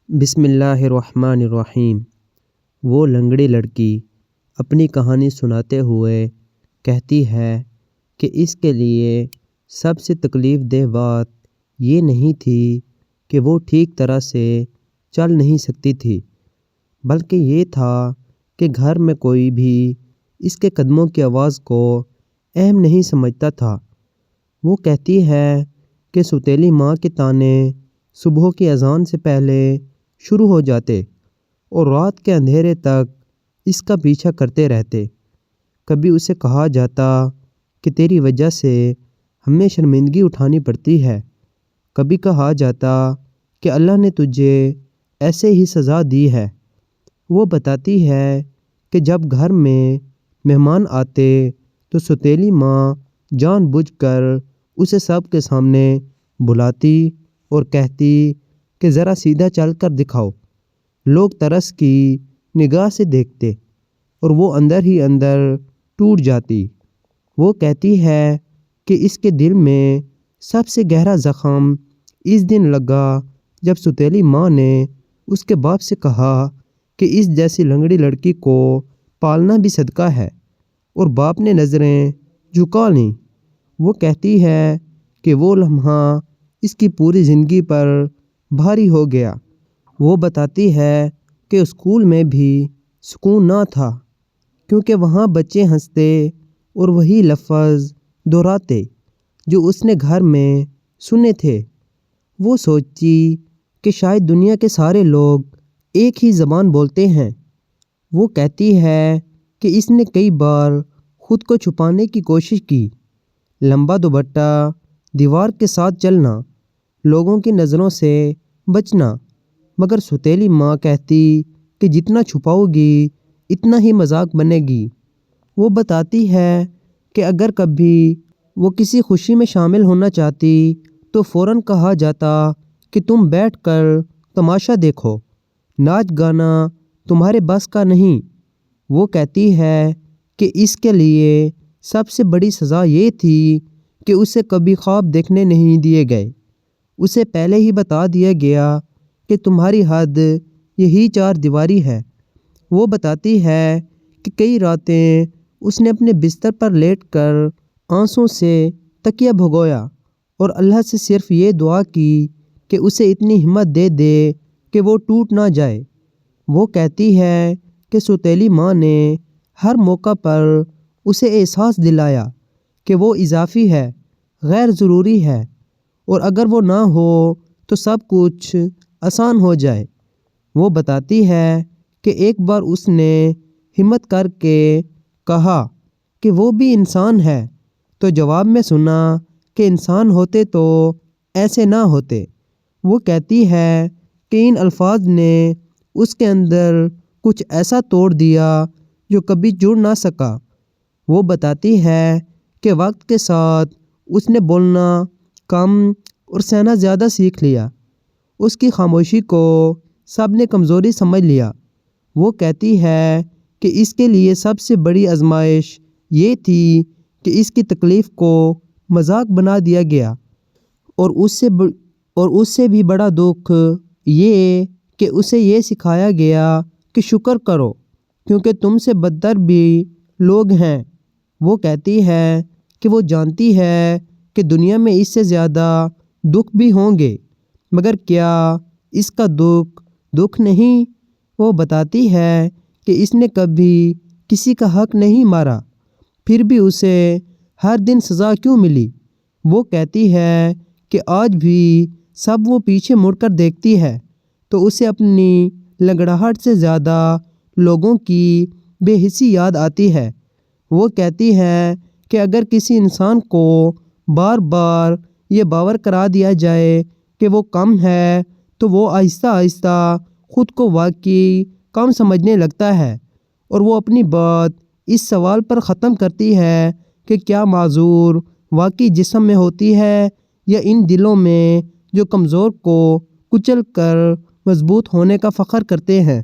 بسم اللہ الرحمن الرحیم۔ وہ لنگڑی لڑکی اپنی کہانی سناتے ہوئے کہتی ہے کہ اس کے لیے سب سے تکلیف دہ بات یہ نہیں تھی کہ وہ ٹھیک طرح سے چل نہیں سکتی تھی، بلکہ یہ تھا کہ گھر میں کوئی بھی اس کے قدموں کی آواز کو اہم نہیں سمجھتا تھا۔ وہ کہتی ہے کہ سوتیلی ماں کے طعنے صبح کی اذان سے پہلے شروع ہو جاتے اور رات کے اندھیرے تک اس کا پیچھا کرتے رہتے۔ کبھی اسے کہا جاتا کہ تیری وجہ سے ہمیں شرمندگی اٹھانی پڑتی ہے، کبھی کہا جاتا کہ اللہ نے تجھے ایسے ہی سزا دی ہے۔ وہ بتاتی ہے کہ جب گھر میں مہمان آتے تو سوتیلی ماں جان بوجھ کر اسے سب کے سامنے بلاتی اور کہتی کہ ذرا سیدھا چل کر دکھاؤ۔ لوگ ترس کی نگاہ سے دیکھتے اور وہ اندر ہی اندر ٹوٹ جاتی۔ وہ کہتی ہے کہ اس کے دل میں سب سے گہرا زخم اس دن لگا جب سوتیلی ماں نے اس کے باپ سے کہا کہ اس جیسی لنگڑی لڑکی کو پالنا بھی صدقہ ہے، اور باپ نے نظریں جھکا لیں۔ وہ کہتی ہے کہ وہ لمحہ اس کی پوری زندگی پر بھاری ہو گیا۔ وہ بتاتی ہے کہ اسکول میں بھی سکون نہ تھا، کیونکہ وہاں بچے ہنستے اور وہی لفظ دہراتے جو اس نے گھر میں سنے تھے۔ وہ سوچتی کہ شاید دنیا کے سارے لوگ ایک ہی زبان بولتے ہیں۔ وہ کہتی ہے کہ اس نے کئی بار خود کو چھپانے کی کوشش کی، لمبا دوپٹہ، دیوار کے ساتھ چلنا، لوگوں کی نظروں سے بچنا، مگر سوتیلی ماں کہتی کہ جتنا چھپاؤ گی اتنا ہی مذاق بنے گی۔ وہ بتاتی ہے کہ اگر کبھی وہ کسی خوشی میں شامل ہونا چاہتی تو فوراً کہا جاتا کہ تم بیٹھ کر تماشا دیکھو، ناچ گانا تمہارے بس کا نہیں۔ وہ کہتی ہے کہ اس کے لیے سب سے بڑی سزا یہ تھی کہ اسے کبھی خواب دیکھنے نہیں دیے گئے۔ اسے پہلے ہی بتا دیا گیا کہ تمہاری حد یہی چار دیواری ہے۔ وہ بتاتی ہے کہ کئی راتیں اس نے اپنے بستر پر لیٹ کر آنسوں سے تکیہ بھگویا اور اللہ سے صرف یہ دعا کی کہ اسے اتنی ہمت دے دے کہ وہ ٹوٹ نہ جائے۔ وہ کہتی ہے کہ سوتیلی ماں نے ہر موقع پر اسے احساس دلایا کہ وہ اضافی ہے، غیر ضروری ہے، اور اگر وہ نہ ہو تو سب کچھ آسان ہو جائے۔ وہ بتاتی ہے کہ ایک بار اس نے ہمت کر کے کہا کہ وہ بھی انسان ہے، تو جواب میں سنا کہ انسان ہوتے تو ایسے نہ ہوتے۔ وہ کہتی ہے کہ ان الفاظ نے اس کے اندر کچھ ایسا توڑ دیا جو کبھی جڑ نہ سکا۔ وہ بتاتی ہے کہ وقت کے ساتھ اس نے بولنا کم اور سہنا زیادہ سیکھ لیا۔ اس کی خاموشی کو سب نے کمزوری سمجھ لیا۔ وہ کہتی ہے کہ اس کے لیے سب سے بڑی آزمائش یہ تھی کہ اس کی تکلیف کو مذاق بنا دیا گیا، اور اس سے بھی بڑا دکھ یہ کہ اسے یہ سکھایا گیا کہ شکر کرو کیونکہ تم سے بدتر بھی لوگ ہیں۔ وہ کہتی ہے کہ وہ جانتی ہے کہ دنیا میں اس سے زیادہ دکھ بھی ہوں گے، مگر کیا اس کا دکھ نہیں؟ وہ بتاتی ہے کہ اس نے کبھی کسی کا حق نہیں مارا، پھر بھی اسے ہر دن سزا کیوں ملی؟ وہ کہتی ہے کہ آج بھی سب وہ پیچھے مڑ کر دیکھتی ہے تو اسے اپنی لنگڑاہٹ سے زیادہ لوگوں کی بے حسی یاد آتی ہے۔ وہ کہتی ہے کہ اگر کسی انسان کو بار بار یہ باور کرا دیا جائے کہ وہ کم ہے تو وہ آہستہ آہستہ خود کو واقعی کم سمجھنے لگتا ہے، اور وہ اپنی بات اس سوال پر ختم کرتی ہے کہ کیا معذور واقعی جسم میں ہوتی ہے یا ان دلوں میں جو کمزور کو کچل کر مضبوط ہونے کا فخر کرتے ہیں۔